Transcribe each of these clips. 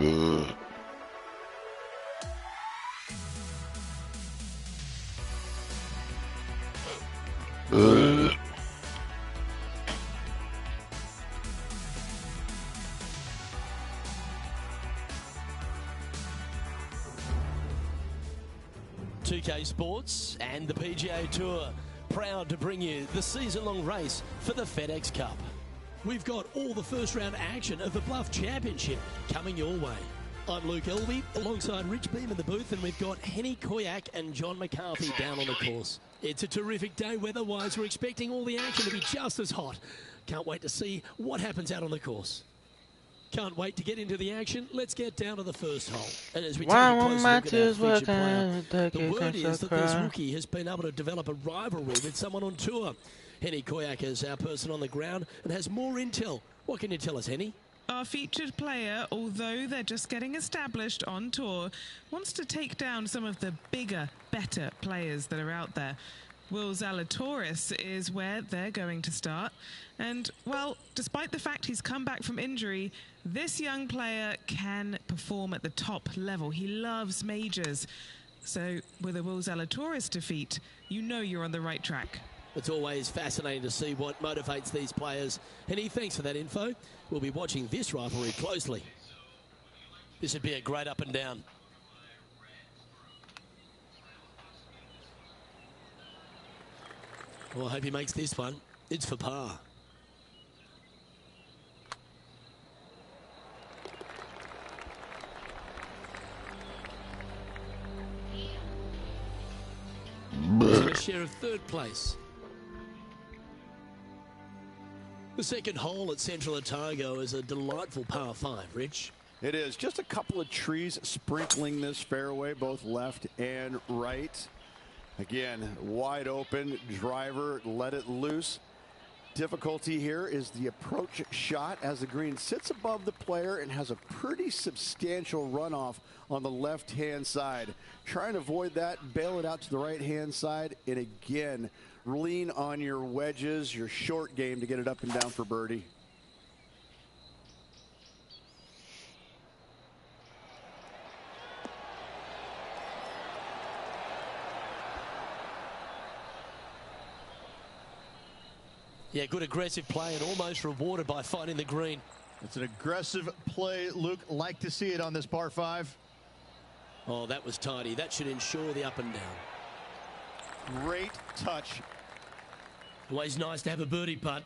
TOUR2K Sports and the PGA Tour proud to bring you the season-long race for the FedEx Cup. We've got all the first-round action of the Bluff Championship coming your way. I'm Luke Elvey alongside Rich Beam in the booth, and we've got Henny Koyak and John McCarthy down on the course. It's a terrific day weather-wise. We're expecting all the action to be just as hot. Can't wait to see what happens out on the course. Can't wait to get into the action. Let's get down to the first hole. And as we take a close look at our featured player, the word is that this rookie has been able to develop a rivalry with someone on tour. Henny Koyak is our person on the ground and has more intel. What can you tell us, Henny? Our featured player, although they're just getting established on tour, wants to take down some of the bigger, better players that are out there. Will Zalatoris is where they're going to start. And, well, despite the fact he's come back from injury, this young player can perform at the top level. He loves majors. So with a Will Zalatoris defeat, you know you're on the right track. It's always fascinating to see what motivates these players. Henny, thanks for that info. We'll be watching this rivalry closely. This would be a great up and down. Well, I hope he makes this one. It's for par. He's in a share of third place. The second hole at Central Otago is a delightful par 5, Rich. It is. Just a couple of trees sprinkling this fairway, both left and right. Again, wide open driver, let it loose. Difficulty here is the approach shot as the green sits above the player and has a pretty substantial runoff on the left-hand side. Trying to avoid that, bail it out to the right-hand side, and again, lean on your wedges, your short game to get it up and down for birdie. Yeah, good aggressive play and almost rewarded by finding the green. It's an aggressive play, Luke. Like to see it on this par 5. Oh, that was tidy. That should ensure the up and down. Great touch. Always nice to have a birdie putt.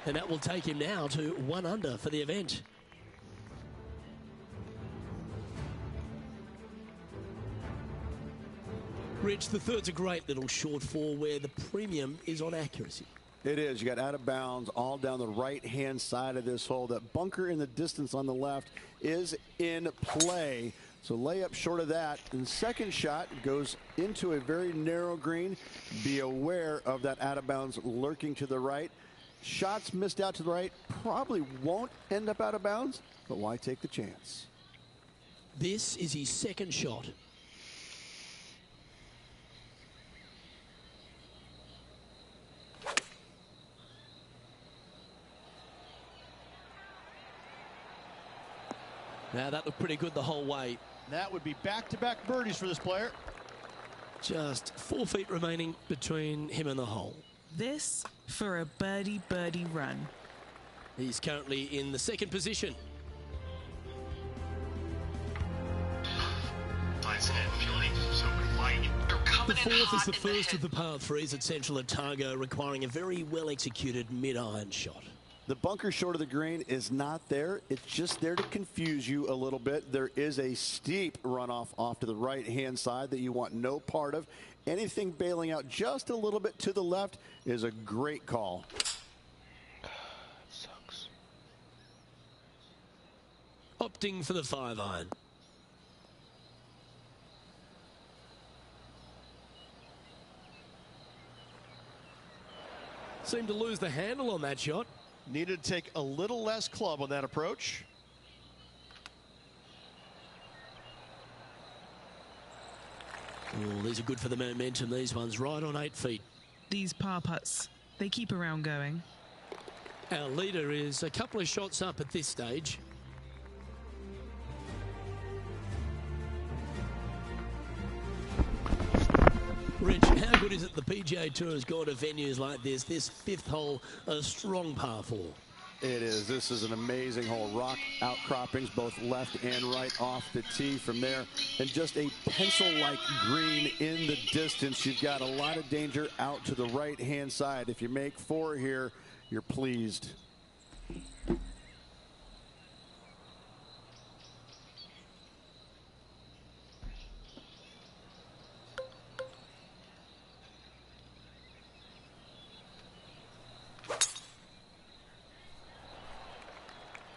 And that will take him now to 1 under for the event. Rich, the third's a great little short 4 where the premium is on accuracy. It is. You got out of bounds all down the right-hand side of this hole. That bunker in the distance on the left is in play. So lay up short of that. And second shot goes into a very narrow green. Be aware of that out of bounds lurking to the right. Shots missed out to the right probably won't end up out of bounds, but why take the chance? This is his second shot. Now that looked pretty good the whole way. That would be back-to-back birdies for this player. Just 4 feet remaining between him and the hole. This for a birdie run. He's currently in the second position. The fourth is the first of the par 3s at Central Otago, requiring a very well-executed mid-iron shot. The bunker short of the green is not there. It's just there to confuse you a little bit. There is a steep runoff off to the right-hand side that you want no part of. Anything bailing out just a little bit to the left is a great call. Sucks. Opting for the 5-iron. Seemed to lose the handle on that shot. Needed to take a little less club on that approach. Oh, these are good for the momentum. These ones right on 8 feet. These par putts, they keep a round going. Our leader is a couple of shots up at this stage. Rich, how good is it the PGA Tour has gone to venues like this? This fifth hole, a strong par 4. It is. This is an amazing hole. Rock outcroppings both left and right off the tee from there. And just a pencil-like green in the distance. You've got a lot of danger out to the right-hand side. If you make 4 here, you're pleased.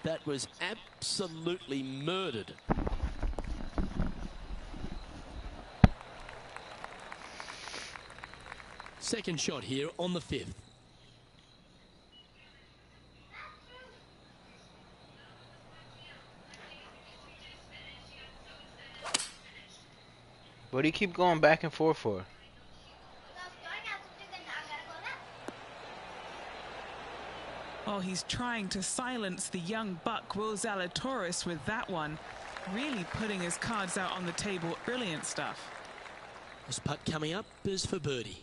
That was absolutely murdered. Second shot here on the 5th. What do you keep going back and forth for? Oh, he's trying to silence the young buck, Will Zalatoris, with that one. Really putting his cards out on the table. Brilliant stuff. This putt coming up is for birdie.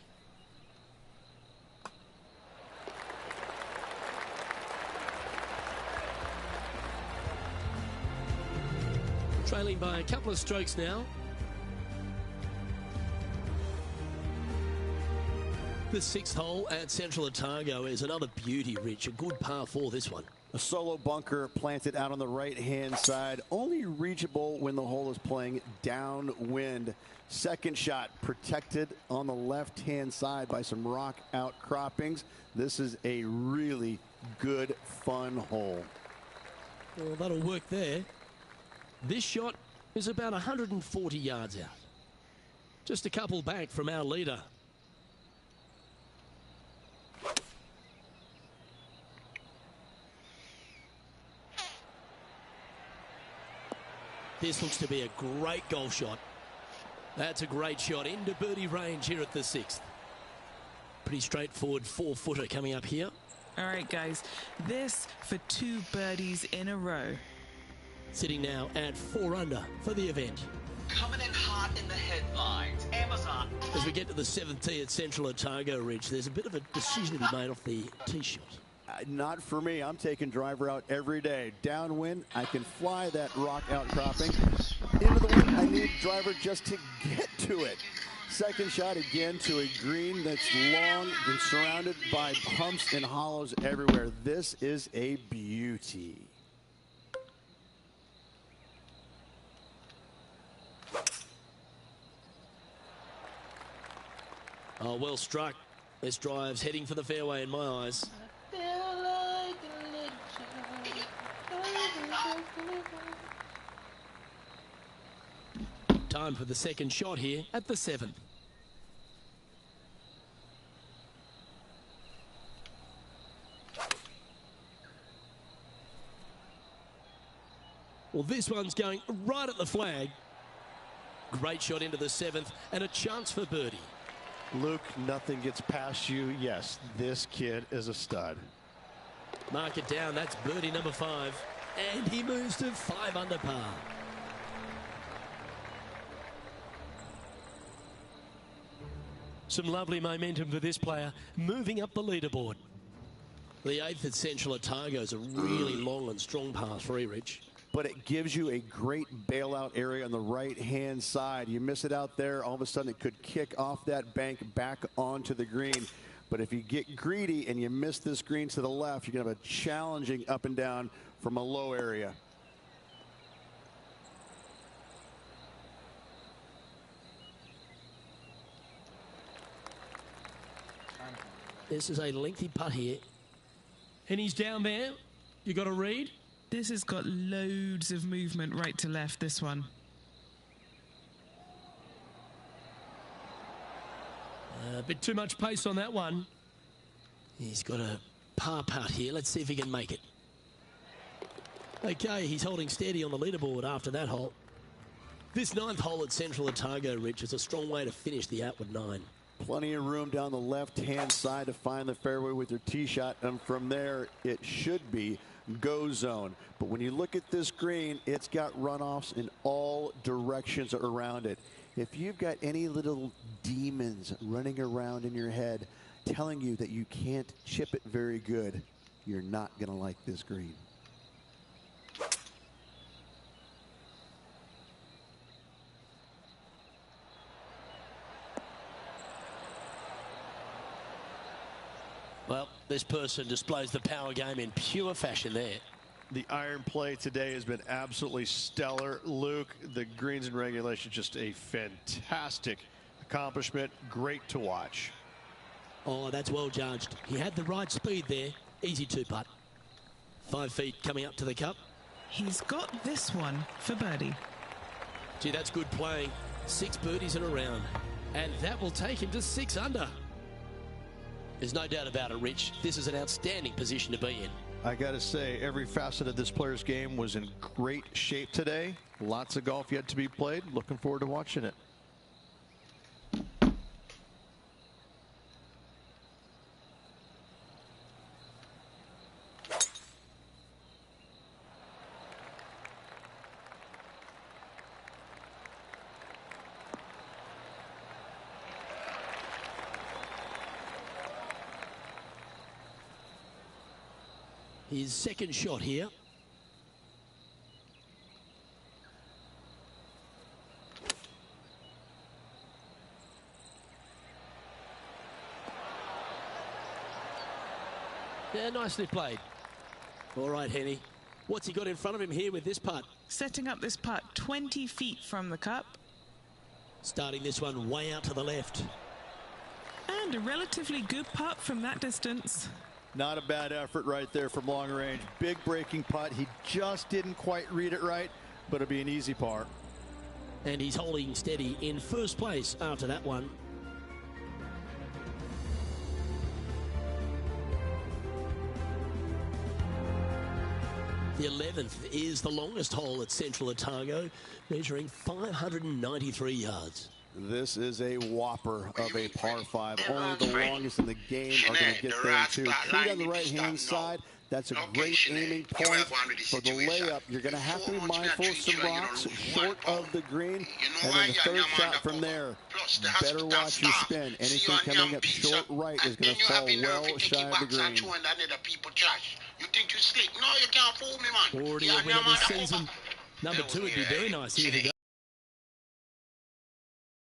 Trailing by a couple of strokes now. The 6th hole at Central Otago is another beauty, Rich. A good par 4, this one. A solo bunker planted out on the right-hand side, only reachable when the hole is playing downwind. Second shot protected on the left-hand side by some rock outcroppings. This is a really good, fun hole. Well, that'll work there. This shot is about 140 yards out. Just a couple back from our leader. This looks to be a great golf shot. That's a great shot into birdie range here at the 6th. Pretty straightforward 4-footer coming up here. All right, guys. This for 2 birdies in a row. Sitting now at 4 under for the event. Coming in hot in the headlines, Amazon. As we get to the 7th tee at Central Otago, Ridge, there's a bit of a decision to be made off the tee shot. Not for me. I'm taking driver out every day. Downwind, I can fly that rock outcropping. Into the wind, I need driver just to get to it. Second shot again to a green that's long and surrounded by humps and hollows everywhere. This is a beauty. Oh, well struck. This drive's heading for the fairway in my eyes. Time for the second shot here at the 7th. Well, this one's going right at the flag. Great shot into the 7th and a chance for birdie. Luke, nothing gets past you. Yes, this kid is a stud. Mark it down. That's birdie number 5. And he moves to 5 under par. Some lovely momentum for this player, moving up the leaderboard. The 8th at Central Otago is a really long and strong par 3, Rich. But it gives you a great bailout area on the right-hand side. You miss it out there, all of a sudden it could kick off that bank back onto the green. But if you get greedy and you miss this green to the left, you're going to have a challenging up and down from a low area. This is a lengthy putt here. And he's down there. You got to read. This has got loads of movement right to left, this one. A bit too much pace on that one. He's got a par putt here. Let's see if he can make it. Okay, he's holding steady on the leaderboard after that hole. This 9th hole at Central Otago, Rich, is a strong way to finish the outward 9. Plenty of room down the left-hand side to find the fairway with your tee shot, and from there it should be go zone. But when you look at this green, it's got runoffs in all directions around it. If you've got any little demons running around in your head telling you that you can't chip it very good, you're not going to like this green. Well, this person displays the power game in pure fashion there. The iron play today has been absolutely stellar. Luke, the greens in regulation, just a fantastic accomplishment. Great to watch. Oh, that's well judged. He had the right speed there. Easy two-putt. 5 feet coming up to the cup. He's got this one for birdie. Gee, that's good playing. 6 birdies in a round. And that will take him to 6 under. There's no doubt about it, Rich. This is an outstanding position to be in. I got to say, every facet of this player's game was in great shape today. Lots of golf yet to be played. Looking forward to watching it. His second shot here. Yeah, nicely played. All right, Henny. What's he got in front of him here with this putt? Setting up this putt 20 feet from the cup. Starting this one way out to the left. And a relatively good putt from that distance. Not a bad effort right there from long range. Big breaking putt. He just didn't quite read it right, but it'll be an easy par. And he's holding steady in first place after that one. The 11th is the longest hole at Central Otago, measuring 593 yards. This is a whopper of a par 5. Only the longest in the game are going to get there too. Feet on the right-hand side. That's a great aiming point for the layup. You're going to have to be mindful of some rocks short of the green. And then the third shot from there, better watch your spin. Anything coming up short right is going to fall well shy of the green. You think you slick? No, you can't fool me, man. Already a win of the season. Number 2 would be very nice here to go.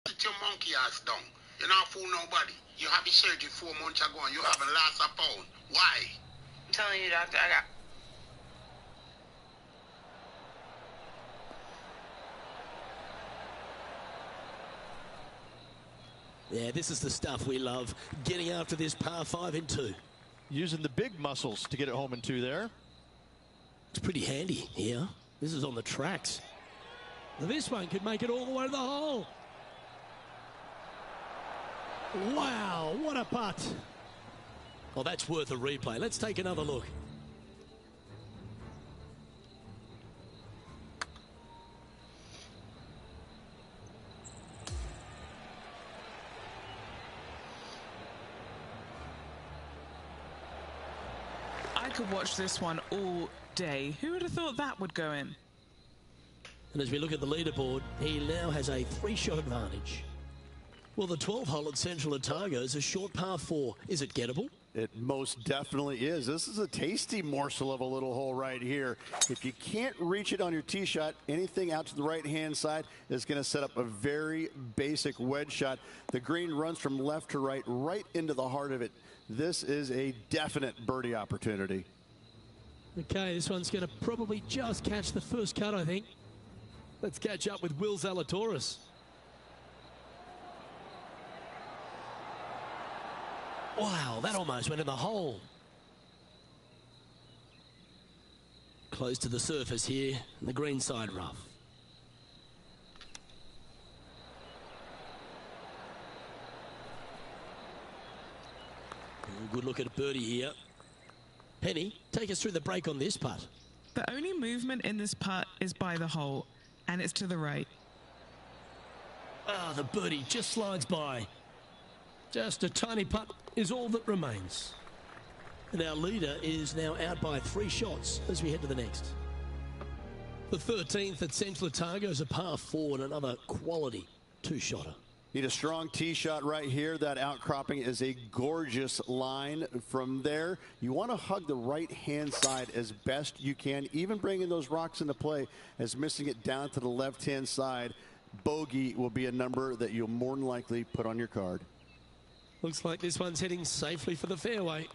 Sit your monkey ass down. You're not fool nobody. You had the surgery 4 months ago and you haven't lost a pound. Why? I'm telling you, doctor, I got... Yeah, this is the stuff we love. Getting after this par 5 in 2. Using the big muscles to get it home in 2 there. It's pretty handy here. This is on the tracks. This one could make it all the way to the hole. Wow, what a putt. Well, that's worth a replay. Let's take another look. I could watch this one all day. Who would have thought that would go in? And as we look at the leaderboard, he now has a 3-shot advantage. Well, the 12th hole at Central Otago is a short par 4. Is it gettable? It most definitely is. This is a tasty morsel of a little hole right here. If you can't reach it on your tee shot, anything out to the right-hand side is going to set up a very basic wedge shot. The green runs from left to right, right into the heart of it. This is a definite birdie opportunity. Okay, this one's going to probably just catch the first cut, I think. Let's catch up with Will Zalatoris. Wow, that almost went in the hole. Close to the surface here, the green side rough. Good look at a birdie here. Penny, take us through the break on this putt. The only movement in this putt is by the hole, and it's to the right. Ah, the birdie just slides by. Just a tiny putt is all that remains. And our leader is now out by 3 shots as we head to the next. The 13th at Central Otago is a par 4 and another quality 2-shotter. Need a strong tee shot right here. That outcropping is a gorgeous line. From there, you want to hug the right-hand side as best you can, even bringing those rocks into play, as missing it down to the left-hand side. Bogey will be a number that you'll more than likely put on your card. Looks like this one's heading safely for the fairway.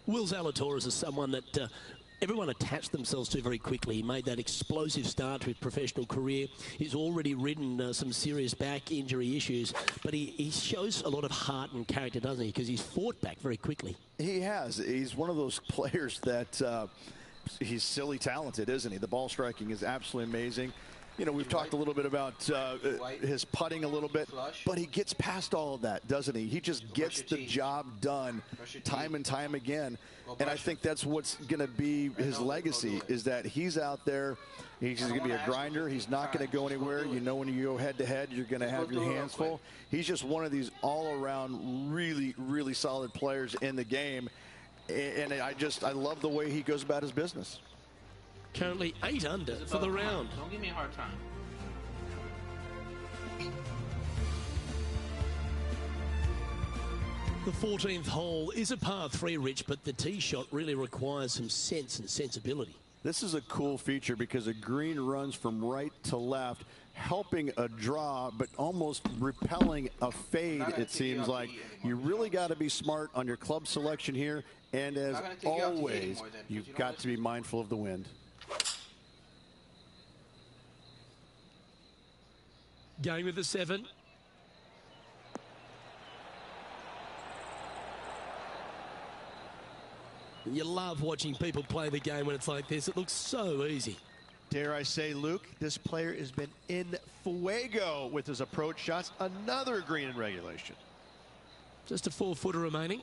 Will Zalatoris is someone that everyone attached themselves to very quickly. He made that explosive start to his professional career. He's already ridden some serious back injury issues, but he shows a lot of heart and character, doesn't he? Because he's fought back very quickly. He has. He's one of those players that he's silly talented, isn't he? The ball striking is absolutely amazing. You know, we've talked a little bit about his putting a little bit, but he gets past all of that, doesn't he? He just gets the job done time and time again. And I think that's what's going to be his legacy, is that he's out there. He's going to be a grinder. He's not going to go anywhere. You know, when you go head-to-head, you're going to have your hands full. He's just one of these all-around really, really solid players in the game. And I love the way he goes about his business. Currently 8 under for the round. Don't give me a hard time. The 14th hole is a par 3, Rich, but the tee shot really requires some sense and sensibility. This is a cool feature because a green runs from right to left, helping a draw, but almost repelling a fade, it seems like. You really got to be smart on your club selection here, and as always, you've got to be mindful of the wind. Going with the 7. You love watching people play the game when it's like this. It looks so easy. Dare I say, Luke, this player has been in fuego with his approach shots. Another green in regulation. Just a 4-footer remaining.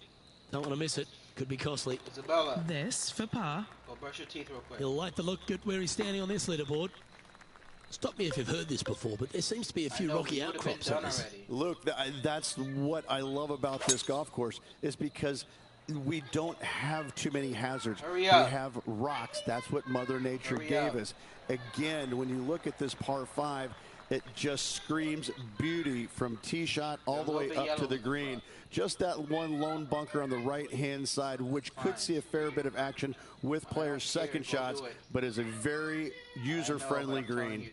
Don't want to miss it. Could be costly. Isabella. This for par. Go brush your teeth real quick. He'll like the look good where he's standing on this leaderboard. Stop me if you've heard this before, but there seems to be a few rocky outcrops on this. Luke, that's what I love about this golf course, is because we don't have too many hazards. Hurry up. We have rocks. That's what Mother Nature gave us. Again, when you look at this par 5, it just screams beauty from tee shot all the way up to the green. Just that one lone bunker on the right-hand side, which could see a fair bit of action with players' second shots, but is a very user-friendly green.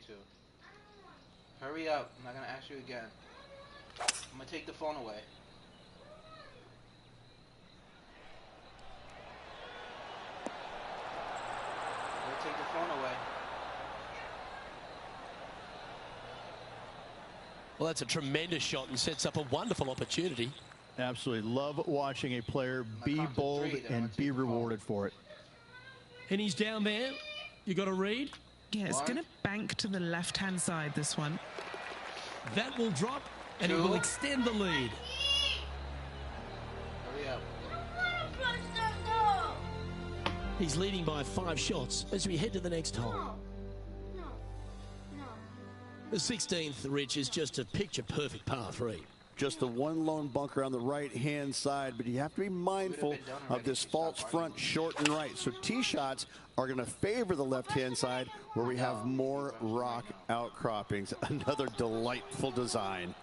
Hurry up. I'm not going to ask you again. I'm going to take the phone away. Take the phone away. Well, that's a tremendous shot and sets up a wonderful opportunity. Absolutely. Love watching a player be bold and be rewarded for it. And he's down there. You got to read. Yeah, it's going to bank to the left-hand side, this one. That will drop, and it will extend the lead. Hurry up. He's leading by 5 shots as we head to the next hole. The 16th, Rich, is just a picture-perfect par 3. Just the one lone bunker on the right-hand side, but you have to be mindful of this false front short and right. So tee shots are going to favor the left-hand side where we have more rock outcroppings. Another delightful design.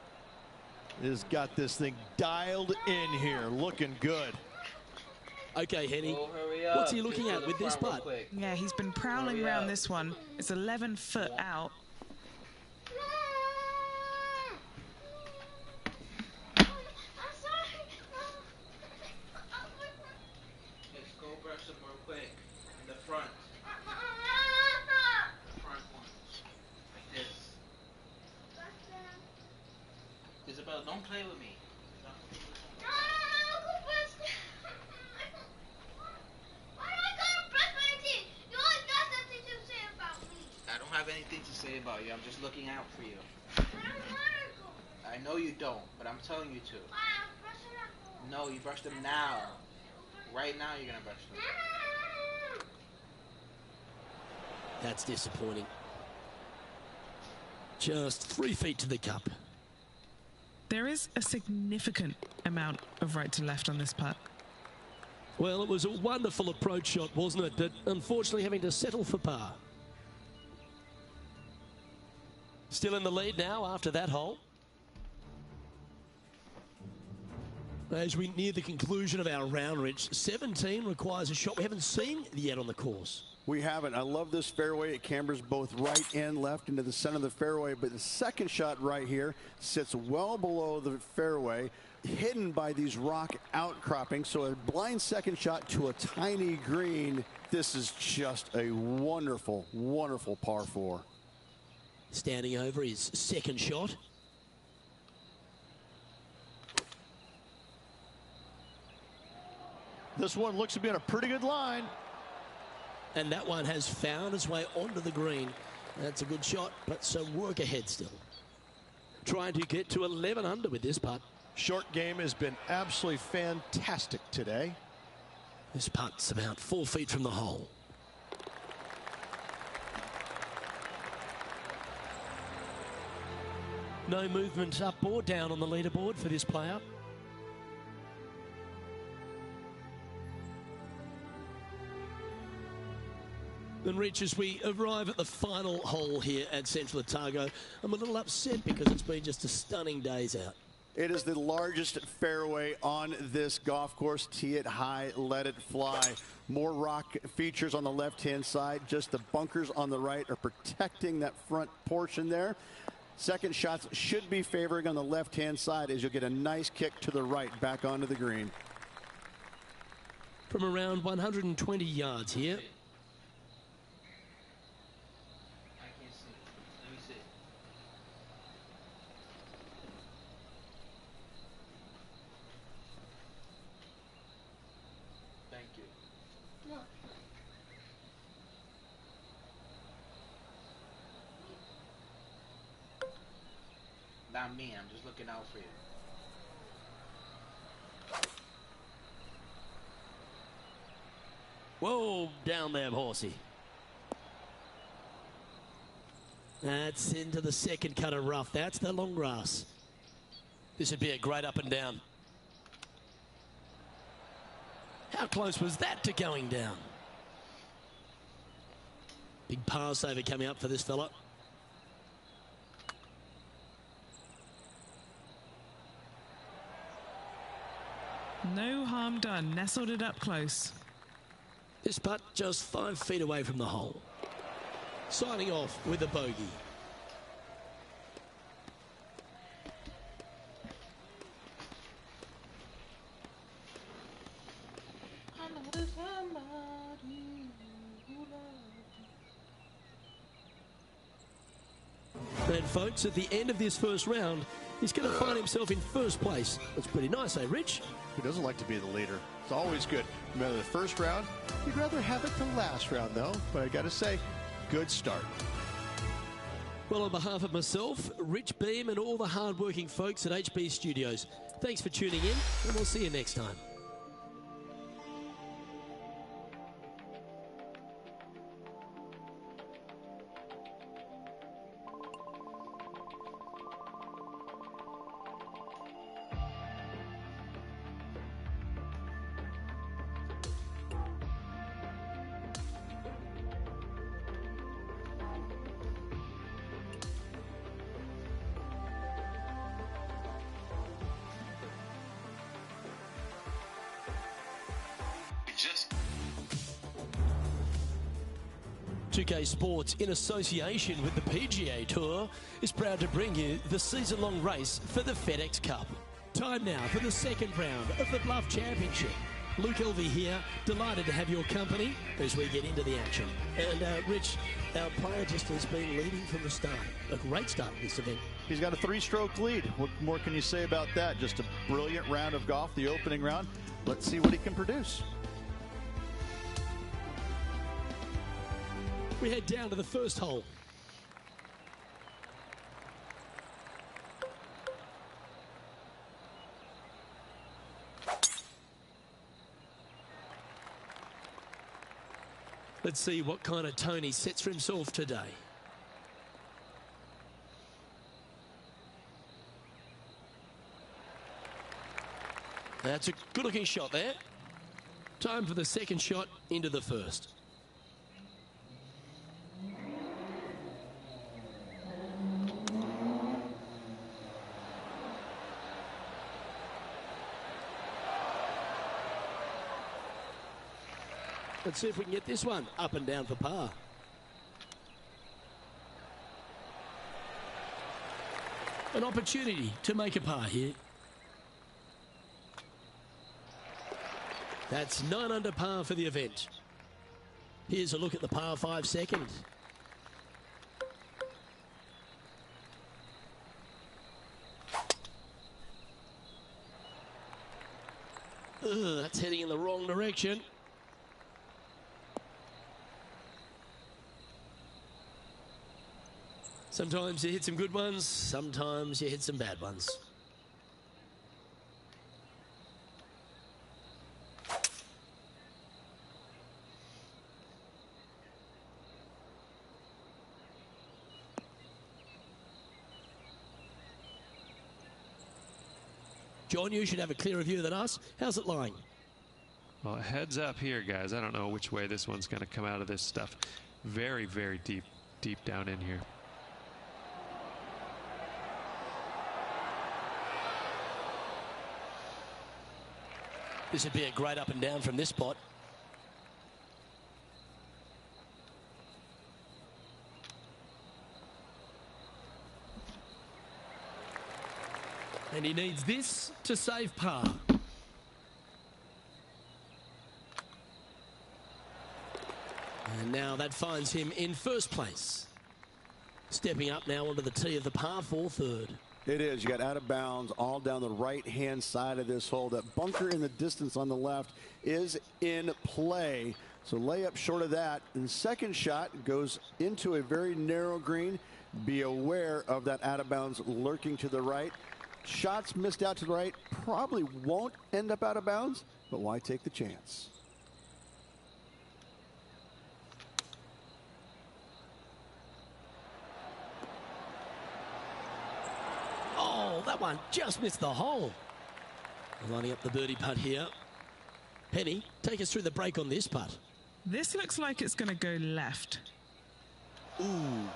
Has got this thing dialed in here, looking good. Okay, Henny, hurry up. what's he looking at with this putt? Yeah, he's been prowling around this one. It's 11 foot out. Let's go brush them real quick. In the front. The front one. Like this. Isabel, don't play with me. I don't have anything to say about you. I'm just looking out for you. I know you don't, but I'm telling you to. No, you brush them now. Right now you're going to brush them. That's disappointing. Just 3 feet to the cup. There is a significant amount of right to left on this putt. Well, it was a wonderful approach shot, wasn't it? But unfortunately having to settle for par. Still in the lead now after that hole. As we near the conclusion of our round, Rich, 17 requires a shot we haven't seen yet on the course. We haven't. I love this fairway. It cambers both right and left into the center of the fairway. But the second shot right here sits well below the fairway, hidden by these rock outcroppings. So a blind second shot to a tiny green. This is just a wonderful, wonderful par 4. Standing over his second shot. This one looks to be on a pretty good line. And that one has found its way onto the green. That's a good shot, but some work ahead still. Trying to get to 11 under with this putt. Short game has been absolutely fantastic today. This putt's about 4 feet from the hole. No movement up or down on the leaderboard for this player. And Rich, as we arrive at the final hole here at Central Otago, I'm a little upset because it's been just a stunning days out. It is the largest fairway on this golf course. Tee it high, let it fly. More rock features on the left-hand side. Just the bunkers on the right are protecting that front portion there. Second shots should be favoring on the left-hand side as you'll get a nice kick to the right back onto the green. From around 120 yards here. Not me, I'm just looking out for you. Whoa, down there, horsey. That's into the second cut of rough. That's the long grass. This would be a great up and down. How close was that to going down? Big par saver coming up for this fella. No harm done. Nestled it up close. This putt just 5 feet away from the hole. Signing off with a bogey. And folks, at the end of this first round, he's going to find himself in first place. That's pretty nice, eh, Rich? Who doesn't like to be the leader? It's always good. No matter the first round, you'd rather have it the last round, though. But I got to say, good start. Well, on behalf of myself, Rich Beam, and all the hard-working folks at HB Studios, thanks for tuning in, and we'll see you next time. TOUR2K Sports, in association with the PGA Tour, is proud to bring you the season-long race for the FedEx Cup. Time now for the second round of the Bluff Championship. Luke Elvey here, delighted to have your company as we get into the action. And Rich, our player just has been leading from the start. A great start in this event. He's got a 3-stroke lead. What more can you say about that? Just a brilliant round of golf, the opening round. Let's see what he can produce. We head down to the first hole. Let's see what kind of tone he sets for himself today. That's a good-looking shot there. Time for the second shot into the first. Let's see if we can get this one up and down for par. An opportunity to make a par here. That's 9 under par for the event. Here's a look at the par 5 second. That's heading in the wrong direction. Sometimes you hit some good ones, sometimes you hit some bad ones. John, you should have a clearer view than us. How's it lying? Well, heads up here, guys. I don't know which way this one's going to come out of this stuff. Very, very deep down in here. This would be a great up and down from this spot. And he needs this to save par. And now that finds him in first place. Stepping up now onto the tee of the par 4 third. It is. You got out of bounds all down the right-hand side of this hole. That bunker in the distance on the left is in play. So layup short of that. And second shot goes into a very narrow green. Be aware of that out of bounds lurking to the right. Shots missed out to the right probably won't end up out of bounds, but why take the chance? Oh, that one just missed the hole. Lining up the birdie putt here. Penny, take us through the break on this putt. This looks like it's going to go left. Ooh.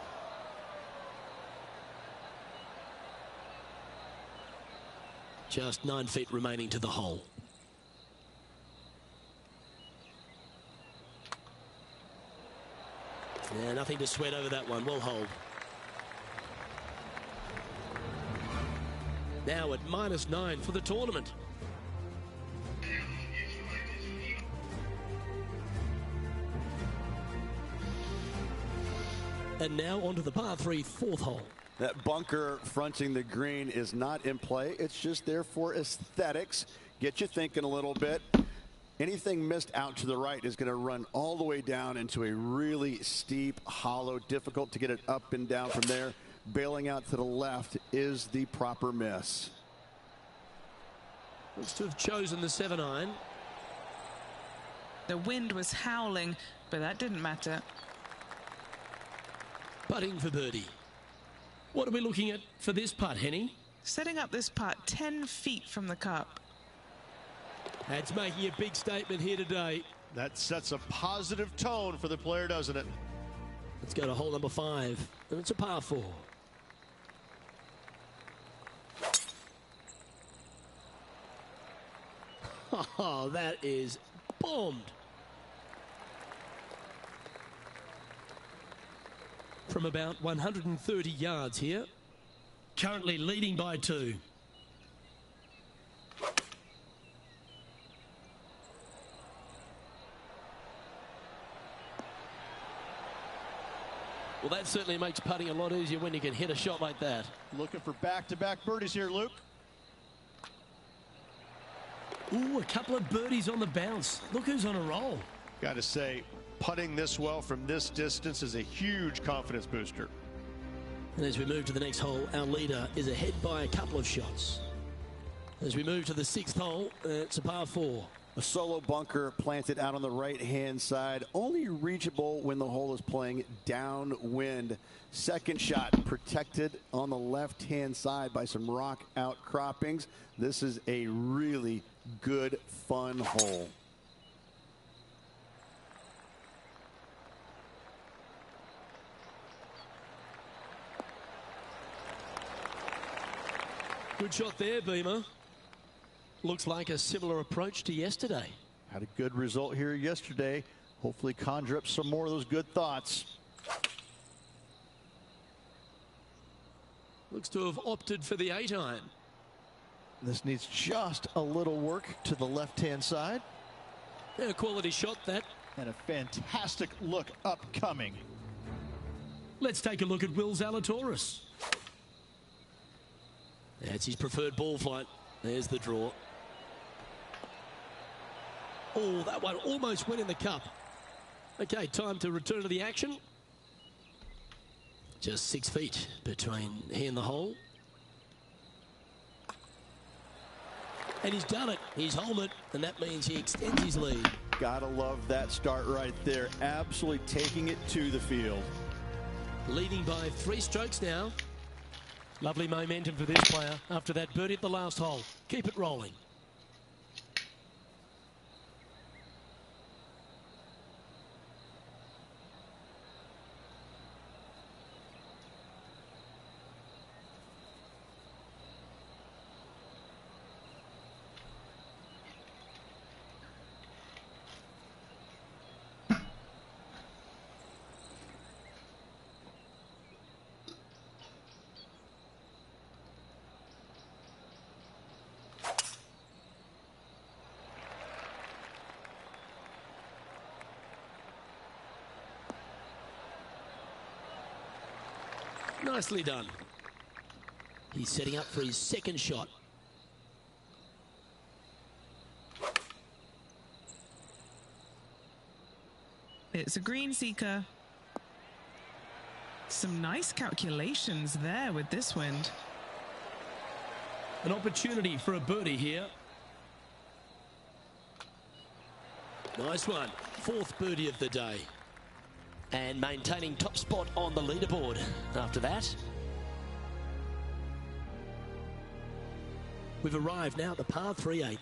Just 9 feet remaining to the hole. Yeah, nothing to sweat over that one. Well hold. Now at -9 for the tournament. And now onto the par 3 4th hole. That bunker fronting the green is not in play. It's just there for aesthetics. Get you thinking a little bit. Anything missed out to the right is going to run all the way down into a really steep hollow. Difficult to get it up and down from there. Bailing out to the left is the proper miss. Looks to have chosen the 7-iron. The wind was howling, but that didn't matter. Putting for birdie. What are we looking at for this putt, Henny? Setting up this putt 10 feet from the cup. That's making a big statement here today. That sets a positive tone for the player, doesn't it? Let's go to hole number 5. And it's a par 4. Oh, that is bombed. From about 130 yards here. Currently leading by 2. Well, that certainly makes putting a lot easier when you can hit a shot like that. Looking for back-to-back birdies here, Luke. Ooh, a couple of birdies on the bounce. Look who's on a roll. Got to say, putting this well from this distance is a huge confidence booster. And as we move to the next hole, our leader is ahead by a couple of shots. As we move to the 6th hole, it's a par 4. A solo bunker planted out on the right-hand side, only reachable when the hole is playing downwind. Second shot protected on the left-hand side by some rock outcroppings. This is a really good, fun hole. Good shot there, Beamer. Looks like a similar approach to yesterday. Had a good result here yesterday. Hopefully conjure up some more of those good thoughts. Looks to have opted for the 8-iron. This needs just a little work to the left-hand side. A quality shot, that. And a fantastic look upcoming. Let's take a look at Will Zalatoris. That's his preferred ball flight. There's the draw. Oh, that one almost went in the cup. Okay, time to return to the action. Just 6 feet between he and the hole. And he's done it. He's holed it, and that means he extends his lead. Gotta love that start right there. Absolutely taking it to the field. Leading by 3 strokes now. Lovely momentum for this player after that birdie at the last hole. Keep it rolling. Nicely done. He's setting up for his second shot. It's a green seeker. Some nice calculations there with this wind. An opportunity for a birdie here. Nice one. 4th birdie of the day. And maintaining top spot on the leaderboard after that. We've arrived now at the par 3/8.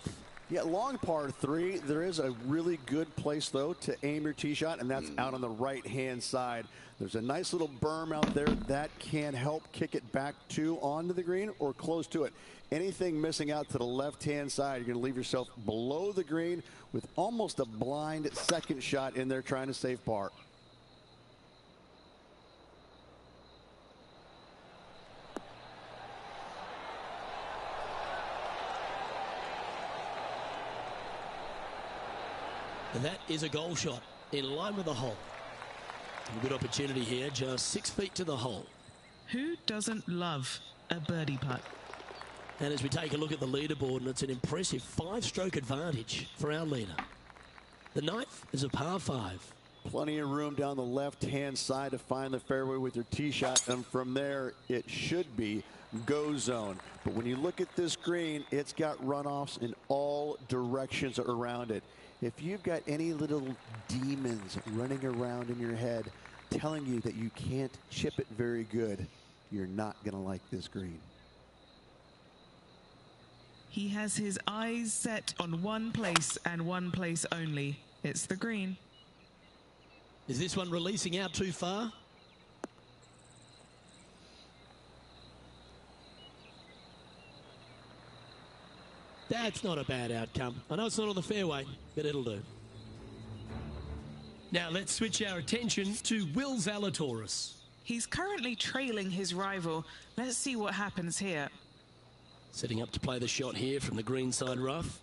Yeah, long par 3. There is a really good place, though, to aim your tee shot, and that's out on the right-hand side. There's a nice little berm out there that can help kick it back to onto the green or close to it. Anything missing out to the left-hand side, you're going to leave yourself below the green with almost a blind second shot in there trying to save par. And that is a goal shot in line with the hole. A good opportunity here, just 6 feet to the hole. Who doesn't love a birdie putt? And as we take a look at the leaderboard, and it's an impressive 5-stroke advantage for our leader. The 9th is a par 5. Plenty of room down the left-hand side to find the fairway with your tee shot, and from there it should be go zone. But when you look at this green, it's got runoffs in all directions around it. If you've got any little demons running around in your head telling you that you can't chip it very good, you're not going to like this green. He has his eyes set on one place and one place only. It's the green. Is this one releasing out too far? That's not a bad outcome. I know it's not on the fairway, but it'll do. Now let's switch our attention to Will Zalatoris. He's currently trailing his rival. Let's see what happens here. Setting up to play the shot here from the greenside rough.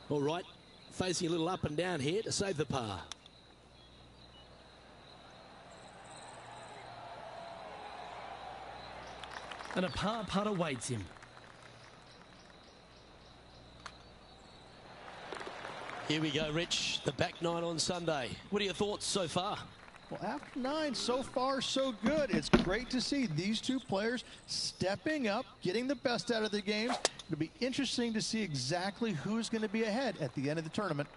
All right, facing a little up and down here to save the par. And a par putt awaits him. Here we go, Rich. The back nine on Sunday. What are your thoughts so far? Well, after 9, so far so good. It's great to see these two players stepping up, getting the best out of the games. It'll be interesting to see exactly who's going to be ahead at the end of the tournament.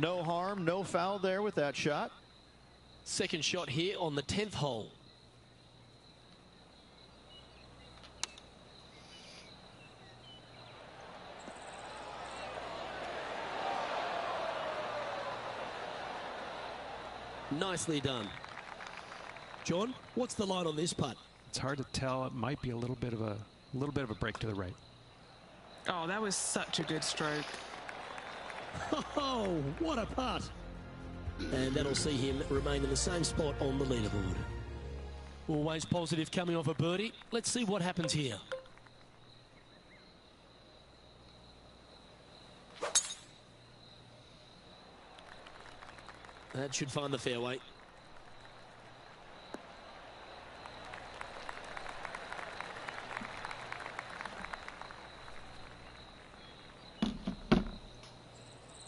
No harm, no foul there with that shot. Second shot here on the 10th hole. Nicely done. John, what's the line on this putt? It's hard to tell. It might be a little bit of a break to the right. Oh, that was such a good stroke. Oh, what a putt. And that'll see him remain in the same spot on the leaderboard. Always positive coming off a birdie. Let's see what happens here. That should find the fairway.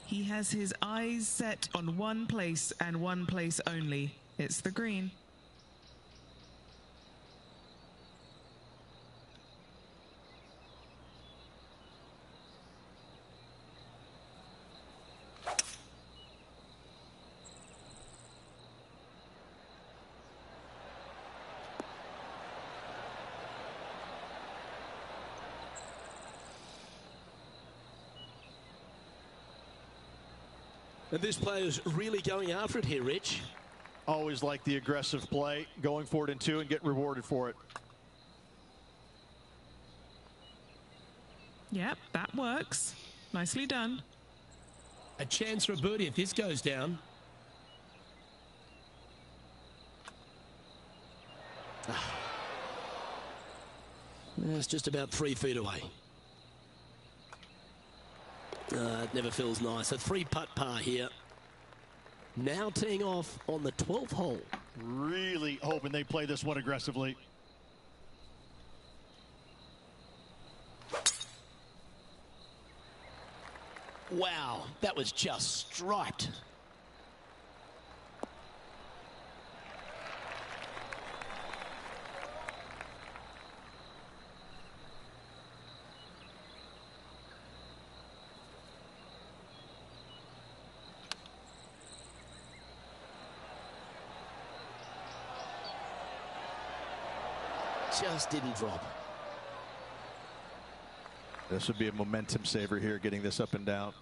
He has his eyes set on one place and one place only. It's the green. And this player's really going after it here, Rich. Always like the aggressive play, going for it in 2 and getting rewarded for it. Yep, that works. Nicely done. A chance for a birdie if this goes down. It's just about 3 feet away. It never feels nice. A 3-putt par here. Now teeing off on the 12th hole. Really hoping they play this one aggressively. Wow, that was just striped. Just didn't drop. This would be a momentum saver here, getting this up and down.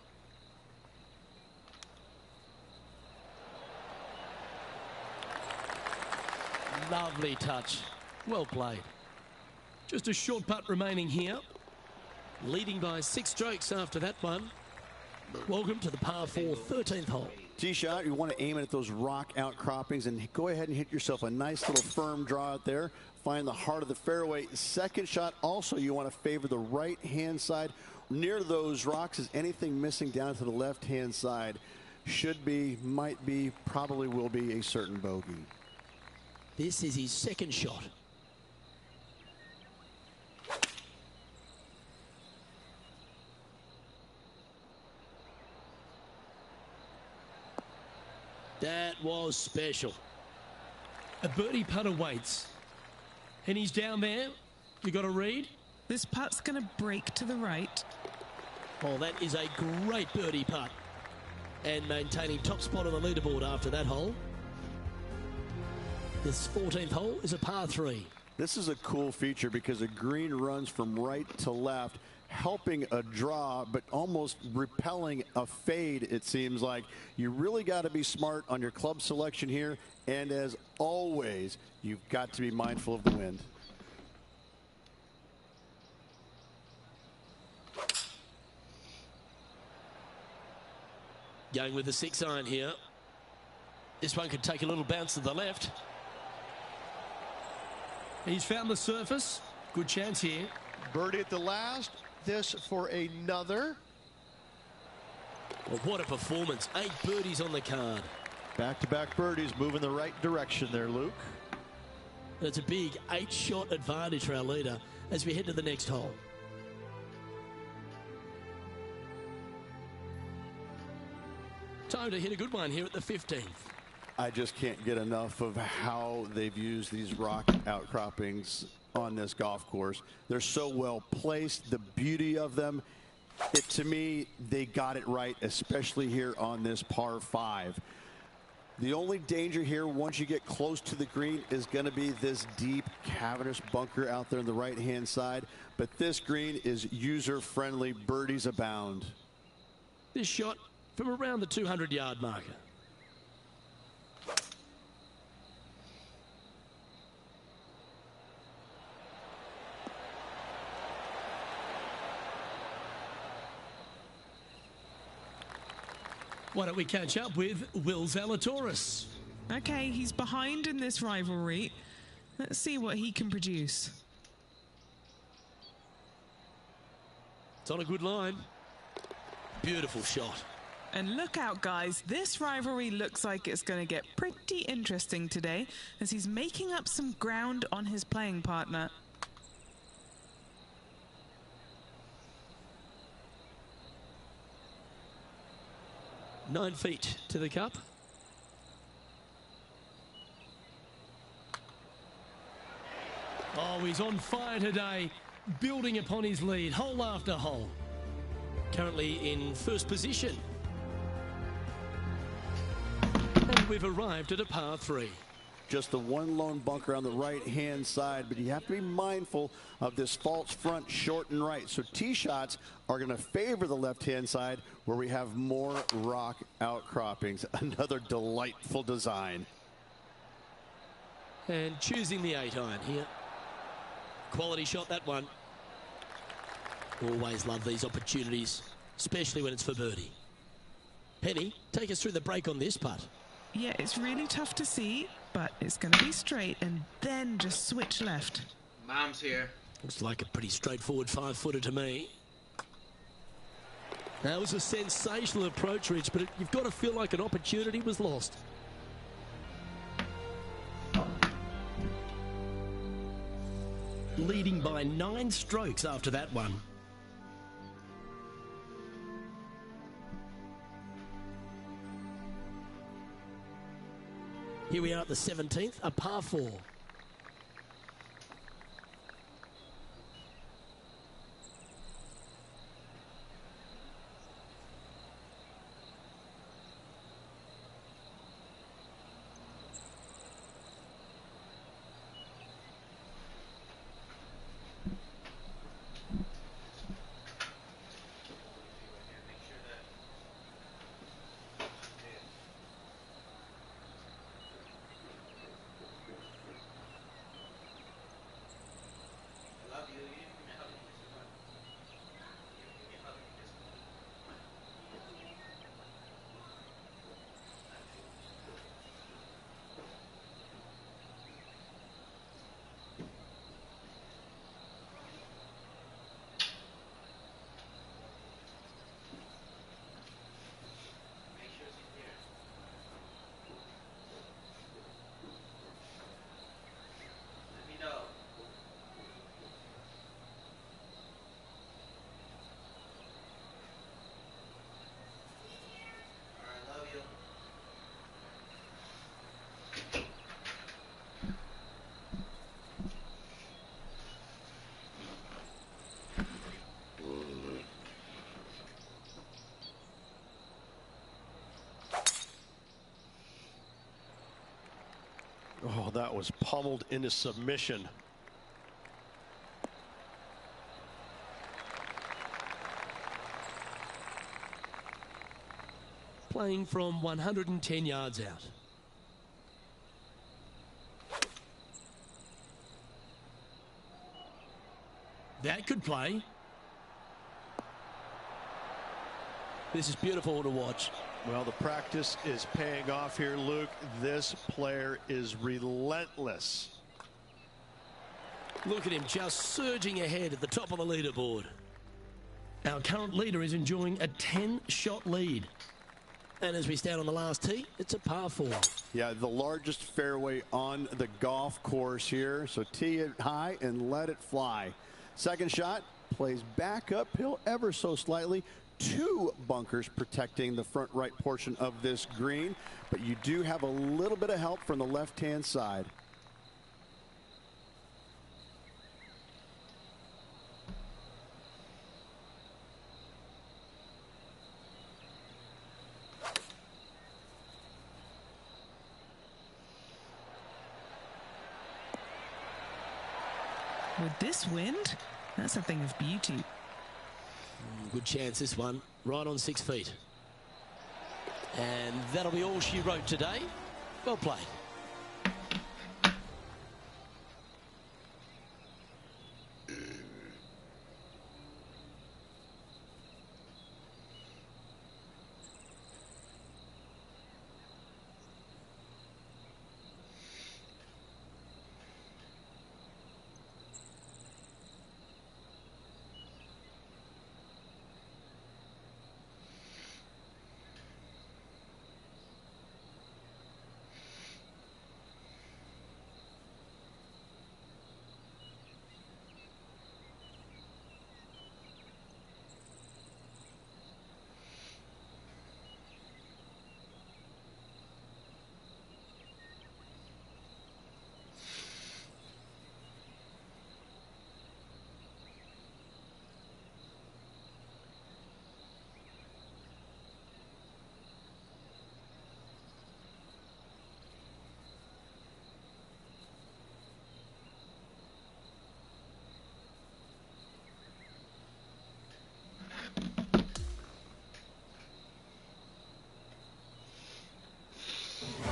Lovely touch. Well played. Just a short putt remaining here. Leading by 6 strokes after that one. Welcome to the par 4 13th hole. Tee shot, you want to aim it at those rock outcroppings and go ahead and hit yourself a nice little firm draw out there. Find the heart of the fairway. Second shot, also you want to favor the right hand side. Near those rocks is anything missing down to the left hand side. Should be, might be, probably will be a certain bogey. This is his second shot. That was special. A birdie putt awaits. And he's down there. You got to read. This putt's going to break to the right. Oh, that is a great birdie putt. And maintaining top spot on the leaderboard after that hole. This 14th hole is a par 3. This is a cool feature because the green runs from right to left, helping a draw, but almost repelling a fade, it seems like. You really got to be smart on your club selection here. And as always, you've got to be mindful of the wind. Going with the 6-iron here. This one could take a little bounce to the left. He's found the surface. Good chance here. Birdie at the last. This for another. Well, what a performance. 8 birdies on the card. Back-to-back birdies, moving the right direction there, Luke. It's a big 8-shot advantage for our leader as we head to the next hole. Time to hit a good one here at the 15th. I just can't get enough of how they've used these rock outcroppings on this golf course. They're so well placed, the beauty of them. To me, they got it right, especially here on this par 5. The only danger here once you get close to the green is going to be this deep cavernous bunker out there on the right-hand side. But this green is user-friendly. Birdies abound. This shot from around the 200-yard marker. Why don't we catch up with Will Zalatoris? Okay, he's behind in this rivalry. Let's see what he can produce. It's on a good line. Beautiful shot. And look out, guys. This rivalry looks like it's going to get pretty interesting today as he's making up some ground on his playing partner. Nine feet to the cup. Oh, he's on fire today, building upon his lead, hole after hole. Currently in first position. And we've arrived at a par 3. Just the one lone bunker on the right-hand side, but you have to be mindful of this false front short and right. So tee shots are going to favor the left-hand side where we have more rock outcroppings. Another delightful design. And choosing the 8-iron here. Quality shot, that one. Always love these opportunities, especially when it's for birdie. Penny, take us through the break on this putt. Yeah, it's really tough to see, but it's going to be straight and then just switch left. Mom's here. Looks like a pretty straightforward 5-footer to me. That was a sensational approach, Rich, but you've got to feel like an opportunity was lost. Leading by 9 strokes after that one. Here we are at the 17th, a par 4. Oh, that was pummeled into submission. Playing from 110 yards out. That could play. This is beautiful to watch. Well, the practice is paying off here, Luke. This player is relentless. Look at him just surging ahead at the top of the leaderboard. Our current leader is enjoying a 10-shot lead. And as we stand on the last tee, it's a par 4. Yeah, the largest fairway on the golf course here. So tee it high and let it fly. Second shot plays back uphill ever so slightly. 2 bunkers protecting the front right portion of this green, but you do have a little bit of help from the left-hand side. With this wind, that's a thing of beauty. Good chance, this one. Right on 6 feet. And that'll be all she wrote today. Well played.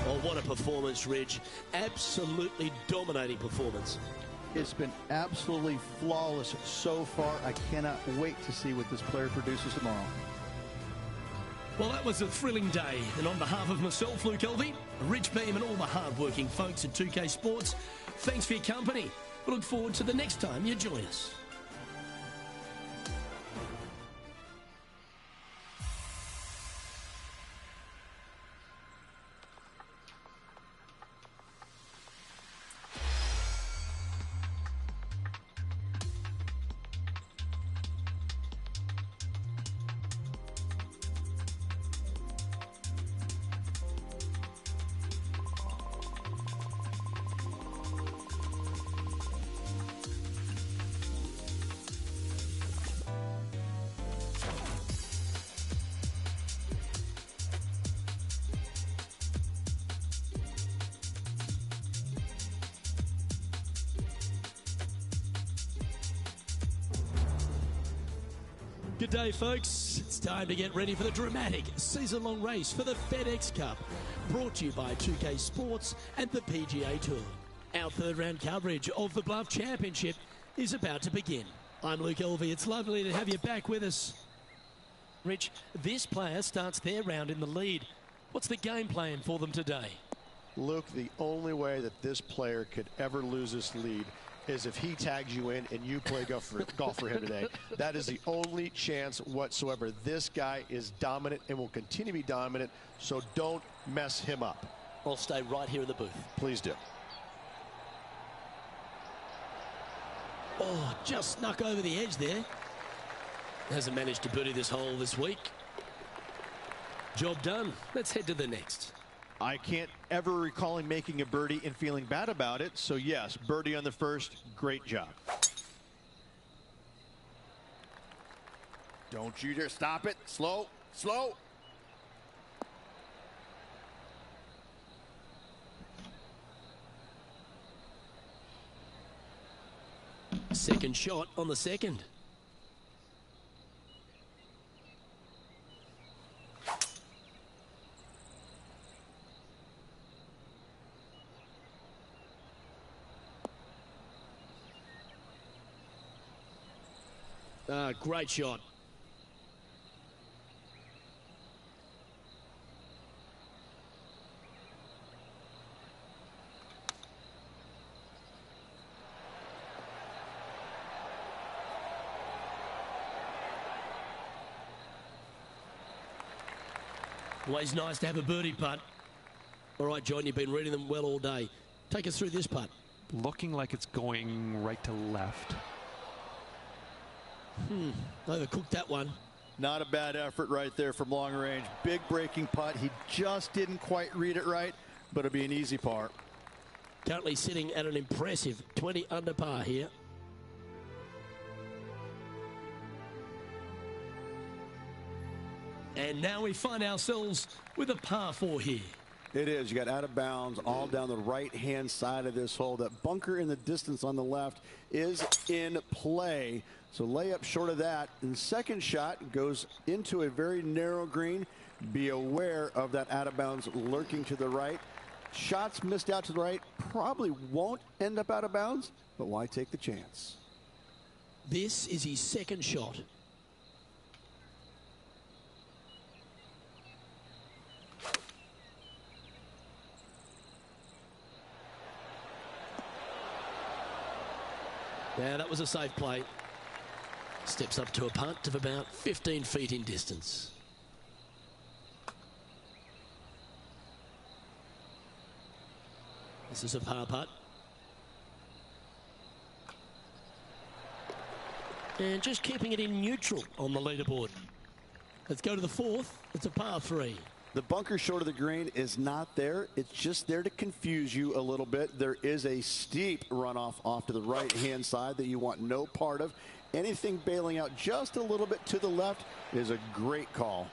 Oh, what a performance, Ridge. Absolutely dominating performance. It's been absolutely flawless so far. I cannot wait to see what this player produces tomorrow. Well, that was a thrilling day. And on behalf of myself, Luke Elvey, Ridge Beam and all the hard-working folks at 2K Sports, thanks for your company. We look forward to the next time you join us. Good day, folks. It's time to get ready for the dramatic season-long race for the FedEx Cup, brought to you by 2K Sports and the PGA Tour. Our third-round coverage of the Bluff Championship is about to begin. I'm Luke Elvey. It's lovely to have you back with us. Rich, this player starts their round in the lead. What's the game plan for them today? Luke, the only way that this player could ever lose this lead is if he tags you in and you play golf for him today. That is the only chance whatsoever. This guy is dominant and will continue to be dominant, so don't mess him up. I'll stay right here in the booth. Please do. Oh, just snuck over the edge there. Hasn't managed to birdie this hole this week. Job done. Let's head to the next. I can't ever recall him making a birdie and feeling bad about it. So, yes, birdie on the first. Great job. Don't you dare stop it. Slow, slow. Second shot on the second. Great shot. Always nice to have a birdie putt. All right, John, you've been reading them well all day. Take us through this putt. Looking like it's going right to left. Overcooked that one. Not a bad effort right there from long range. Big breaking putt. He just didn't quite read it right, but it'll be an easy par. Currently sitting at an impressive 20 under par here. And now we find ourselves with a par 4 here. It is. You got out of bounds all down the right-hand side of this hole. That bunker in the distance on the left is in play. So layup short of that. And the second shot goes into a very narrow green. Be aware of that out of bounds lurking to the right. Shots missed out to the right probably won't end up out of bounds, but why take the chance? This is his second shot. Yeah, that was a safe play. Steps up to a putt of about 15 feet in distance. This is a par putt. And just keeping it in neutral on the leaderboard. Let's go to the fourth. It's a par 3. The bunker short of the green is not there. It's just there to confuse you a little bit. There is a steep runoff off to the right-hand side that you want no part of. Anything bailing out just a little bit to the left is a great call.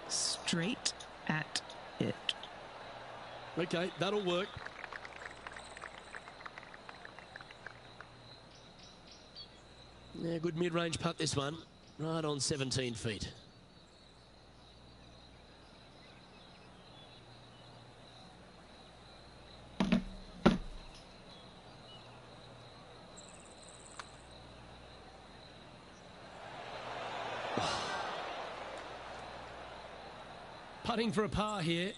Straight at it. Okay, that'll work. Yeah, good mid-range putt this one. Right on 17 feet. Putting for a par here.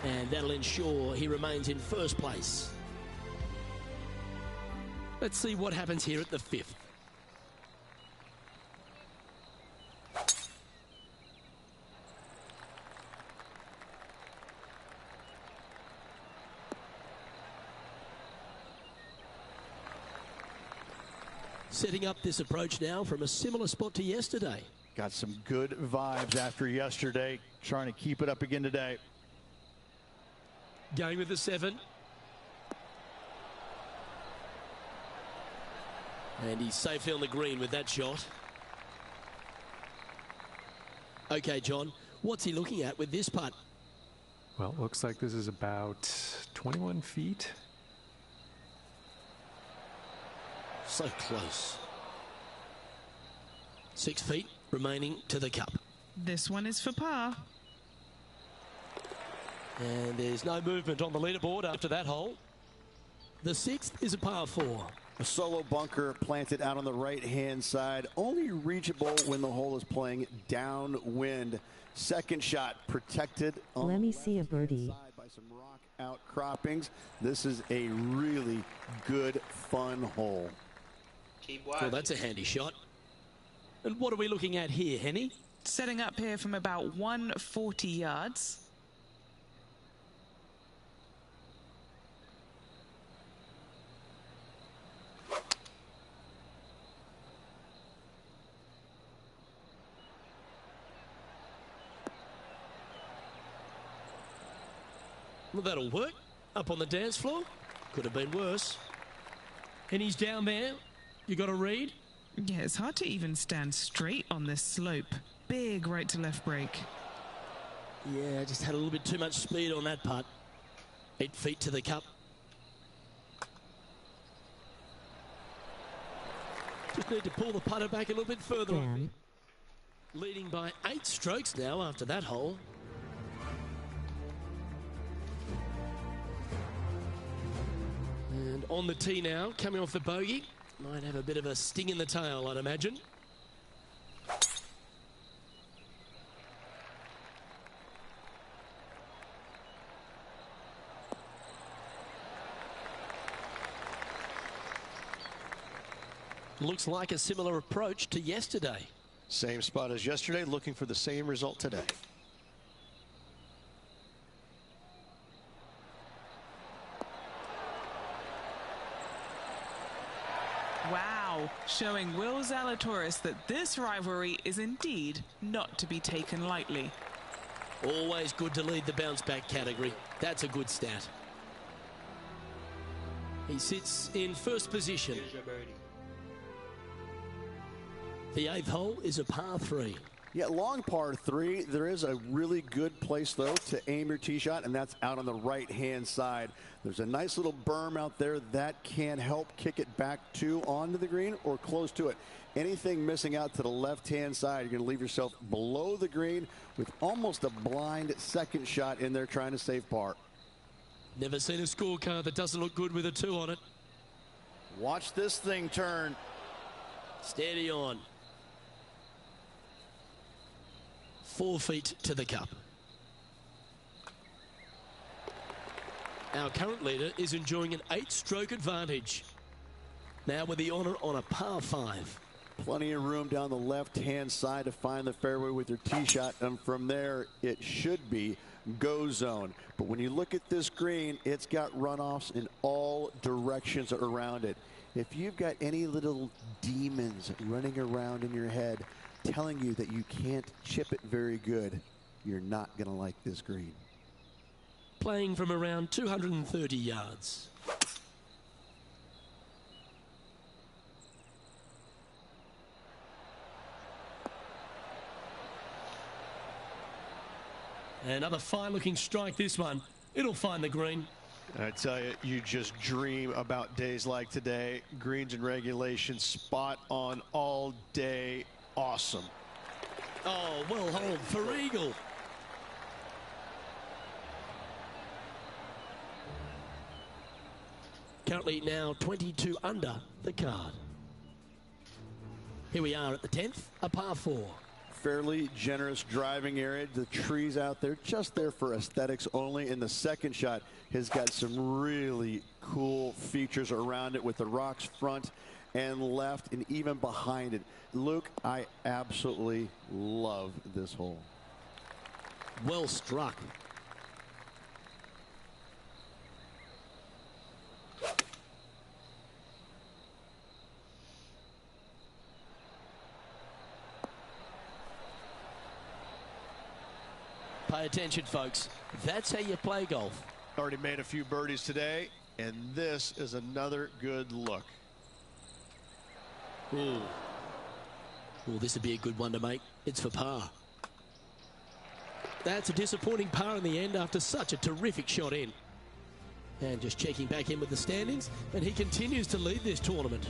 And that'll ensure he remains in first place. Let's see what happens here at the fifth. Setting up this approach now from a similar spot to yesterday. Got some good vibes after yesterday. Trying to keep it up again today. Going with the 7. And he's safely on the green with that shot. Okay, John, what's he looking at with this putt? Well, it looks like this is about 21 feet. So close. 6 feet remaining to the cup. This one is for par. And there's no movement on the leaderboard after that hole. The 6th is a par 4. A solo bunker planted out on the right-hand side, only reachable when the hole is playing downwind. Second shot protected on Let me see a birdie. side by some rock outcroppings. This is a really good, fun hole. Keep watching. Well, that's a handy shot. And what are we looking at here, Henny? Setting up here from about 140 yards. Well, that'll work. Up on the dance floor. Could have been worse. Henny's down there. You got a read? Yeah, it's hard to even stand straight on this slope. Big right to left break. Yeah, just had a little bit too much speed on that putt. 8 feet to the cup. Just need to pull the putter back a little bit further. Dan. Leading by 8 strokes now after that hole. And on the tee now, coming off the bogey. Might have a bit of a sting in the tail, I'd imagine. Looks like a similar approach to yesterday. Same spot as yesterday, looking for the same result today. Wow, showing Will Zalatoris that this rivalry is indeed not to be taken lightly. Always good to lead the bounce-back category. That's a good stat. He sits in first position. The 8th hole is a par 3. Yeah, long par 3. There is a really good place, though, to aim your tee shot, and that's out on the right-hand side. There's a nice little berm out there that can help kick it back onto the green or close to it. Anything missing out to the left-hand side, you're going to leave yourself below the green with almost a blind second shot in there trying to save par. Never seen a scorecard that doesn't look good with a 2 on it. Watch this thing turn. Steady on. 4 feet to the cup. Our current leader is enjoying an 8-stroke advantage. Now with the honor on a par 5. Plenty of room down the left-hand side to find the fairway with your tee shot, and from there it should be go zone. But when you look at this green, it's got runoffs in all directions around it. If you've got any little demons running around in your head telling you that you can't chip it very good, you're not going to like this green. Playing from around 230 yards. Another fine-looking strike, this one. It'll find the green. I tell you, you just dream about days like today. Greens and regulation, spot on all day. Awesome. Oh, well hold for eagle. Currently now 22 under the card. Here we are at the 10th, a par 4. Fairly generous driving area. The trees out there just there for aesthetics only. In the second shot has got some really cool features around it with the rocks front and left and even behind it. Luke, I absolutely love this hole. Well struck. Pay attention, folks. That's how you play golf. Already made a few birdies today, and this is another good look. Ooh. Well, this would be a good one to make. It's for par. That's a disappointing par in the end after such a terrific shot in. And just checking back in with the standings, and he continues to lead this tournament.